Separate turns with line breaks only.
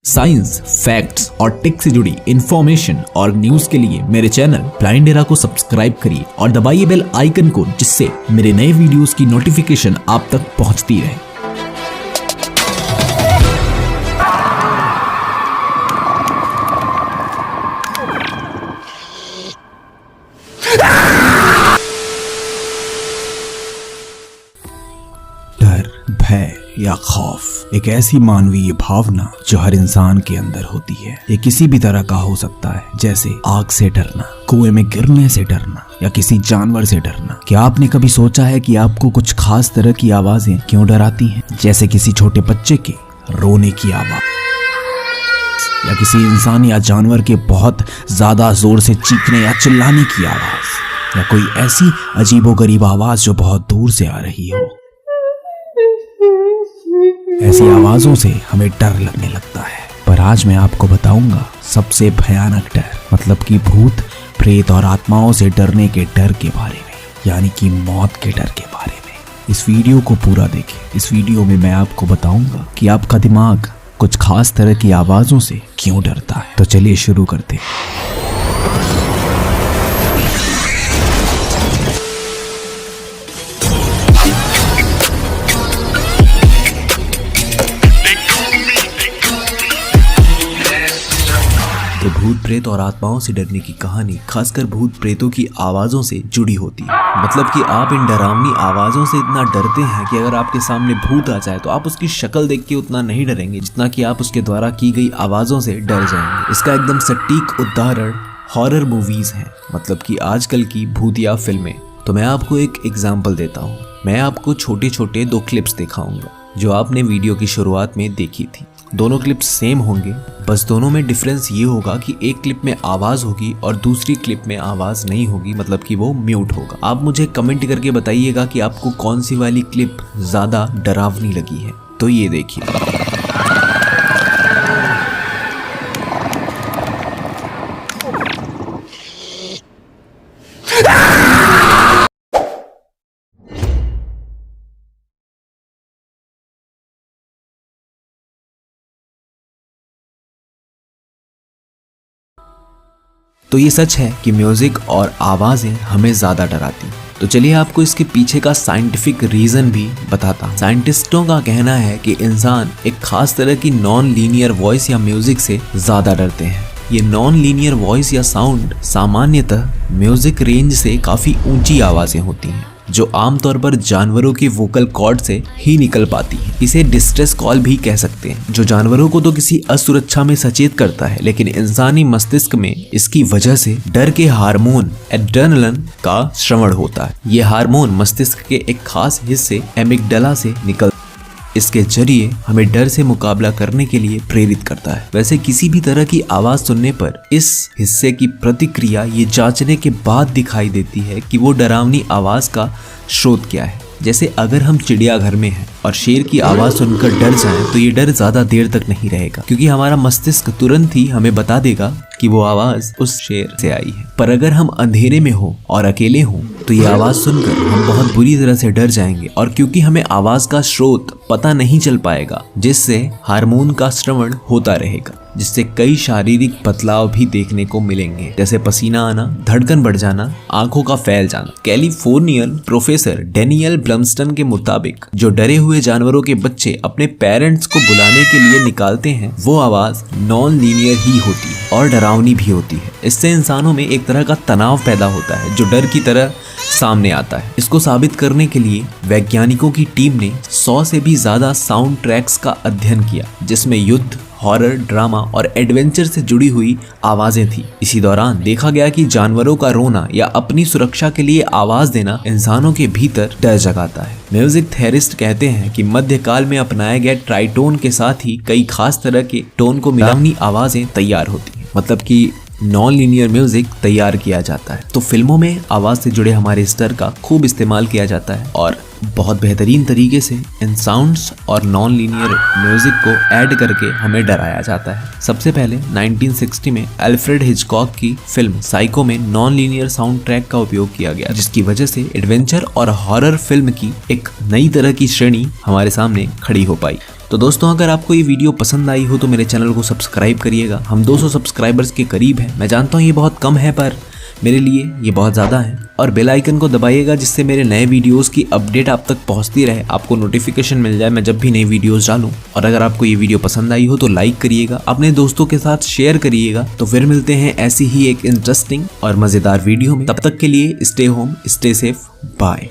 Science, facts और take से जुड़ी इंफॉर्मेशन और न्यूज के लिए मेरे चैनल ब्लाइंड एरा को सब्सक्राइब करिए और दबाइए बेल आइकन को, जिससे मेरे नए वीडियोस की नोटिफिकेशन आप तक पहुंचती रहे।
डर, भय या खौफ एक ऐसी मानवीय भावना जो हर इंसान के अंदर होती है। ये किसी भी तरह का हो सकता है, जैसे आग से डरना, कुएं में गिरने से डरना या किसी जानवर से डरना। क्या आपने कभी सोचा है कि आपको कुछ खास तरह की आवाजें क्यों डराती हैं? जैसे किसी छोटे बच्चे के रोने की आवाज या किसी इंसान या जानवर के बहुत ज्यादा जोर से चीखने या चिल्लाने की आवाज, या कोई ऐसी अजीबोगरीब आवाज जो बहुत दूर से आ रही हो। ऐसी आवाजों से हमें डर लगने लगता है, पर आज मैं आपको बताऊंगा सबसे भयानक डर, मतलब कि भूत, प्रेत और आत्माओं से डरने के डर के बारे में, यानी कि मौत के डर के बारे में। इस वीडियो को पूरा देखें। इस वीडियो में मैं आपको बताऊंगा कि आपका दिमाग कुछ खास तरह की आवाजों से क्यों डरता है। तो चलिए शुरू करते हैं। तो भूत, प्रेत और आत्माओं से डरने की कहानी खासकर भूत प्रेतों की आवाजों से जुड़ी होती है। मतलब कि आप इन डरावनी आवाजों से इतना डरते हैं कि अगर आपके सामने भूत आ जाए तो आप उसकी शक्ल देख के उतना नहीं डरेंगे जितना कि आप उसके द्वारा की गई आवाजों से डर जाएंगे। इसका एकदम सटीक उदाहरण हॉरर मूवीज हैं, मतलब कि आजकल की भूतिया फिल्में। तो मैं आपको एक एग्जाम्पल देता हूँ। मैं आपको छोटे छोटे 2 क्लिप्स दिखाऊंगा जो आपने वीडियो की शुरुआत में देखी थी। दोनों क्लिप्स सेम होंगे, बस दोनों में डिफरेंस ये होगा कि एक क्लिप में आवाज होगी और दूसरी क्लिप में आवाज नहीं होगी, मतलब कि वो म्यूट होगा। आप मुझे कमेंट करके बताइएगा कि आपको कौन सी वाली क्लिप ज्यादा डरावनी लगी है। तो ये देखिए। तो ये सच है कि म्यूजिक और आवाजें हमें ज्यादा डराती हैं। तो चलिए आपको इसके पीछे का साइंटिफिक रीजन भी बताता हूँ। साइंटिस्टों का कहना है कि इंसान एक खास तरह की नॉन लीनियर वॉइस या म्यूजिक से ज्यादा डरते हैं। ये नॉन लीनियर वॉइस या साउंड सामान्यतः म्यूजिक रेंज से काफी ऊंची आवाजें होती हैं, जो आमतौर पर जानवरों के वोकल कॉर्ड से ही निकल पाती है। इसे डिस्ट्रेस कॉल भी कह सकते हैं, जो जानवरों को तो किसी असुरक्षा में सचेत करता है, लेकिन इंसानी मस्तिष्क में इसकी वजह से डर के हार्मोन एड्रेनलिन का स्रवण होता है। ये हार्मोन मस्तिष्क के एक खास हिस्से एमिगडाला से निकल, इसके जरिए हमें डर से मुकाबला करने के लिए प्रेरित करता है। वैसे किसी भी तरह की आवाज सुनने पर इस हिस्से की प्रतिक्रिया ये जांचने के बाद दिखाई देती है कि वो डरावनी आवाज का स्रोत क्या है। जैसे अगर हम चिड़ियाघर में हैं और शेर की आवाज सुनकर डर जाएं, तो ये डर ज्यादा देर तक नहीं रहेगा, क्योंकि हमारा मस्तिष्क तुरंत ही हमें बता देगा कि वो आवाज उस शेर से आई है। पर अगर हम अंधेरे में हो और अकेले हों, तो ये आवाज सुनकर हम बहुत बुरी तरह से डर जाएंगे, और क्योंकि हमें आवाज का स्रोत पता नहीं चल पाएगा, जिससे हार्मोन का स्रवण होता रहेगा, जिससे कई शारीरिक बदलाव भी देखने को मिलेंगे, जैसे पसीना आना, धड़कन बढ़ जाना, आंखों का फैल जाना। कैलिफोर्नियन प्रोफेसर डेनियल ब्लमस्टन के मुताबिक जो डरे हुए जानवरों के बच्चे अपने पेरेंट्स को बुलाने के लिए निकालते हैं, वो आवाज नॉन लीनियर ही होती है और डरावनी भी होती है। इससे इंसानों में एक तरह का तनाव पैदा होता है जो डर की तरह सामने आता है। इसको साबित करने के लिए वैज्ञानिकों की टीम ने 100 से भी ज्यादा साउंड ट्रैक्स का अध्ययन किया, जिसमें युद्ध, हॉरर, ड्रामा और एडवेंचर से जुड़ी हुई आवाजें थी। इसी दौरान देखा गया कि जानवरों का रोना या अपनी सुरक्षा के लिए आवाज देना इंसानों के भीतर डर जगाता है। म्यूजिक थेरिस्ट कहते हैं कि मध्यकाल में अपनाए गए ट्राइटोन के साथ ही कई खास तरह के टोन को मिलावनी आवाजें तैयार होती हैं, मतलब कि नॉन लीनियर म्यूजिक तैयार किया जाता है। तो फिल्मों में आवाज से जुड़े हमारे स्तर का खूब इस्तेमाल किया जाता है और बहुत बेहतरीन तरीके से इन साउंड्स और नॉन लीनियर म्यूजिक को ऐड करके हमें डराया जाता है। सबसे पहले 1960 में अल्फ्रेड हिचकॉक की फिल्म साइको में नॉन लीनियर साउंड ट्रैक का उपयोग किया गया, जिसकी वजह से एडवेंचर और हॉरर फिल्म की एक नई तरह की श्रेणी हमारे सामने खड़ी हो पाई। तो दोस्तों अगर आपको ये वीडियो पसंद आई हो तो मेरे चैनल को सब्सक्राइब करिएगा। हम 200 सब्सक्राइबर्स के करीब हैं। मैं जानता हूँ ये बहुत कम है पर मेरे लिए ये बहुत ज़्यादा है। और बेल आइकन को दबाइएगा जिससे मेरे नए वीडियोस की अपडेट आप तक पहुंचती रहे, आपको नोटिफिकेशन मिल जाए मैं जब भी नई वीडियोस डालूं। और अगर आपको ये वीडियो पसंद आई हो तो लाइक करिएगा, अपने दोस्तों के साथ शेयर करिएगा। तो फिर मिलते हैं ऐसी ही एक इंटरेस्टिंग और मज़ेदार वीडियो में। तब तक के लिए stay home, stay safe, bye.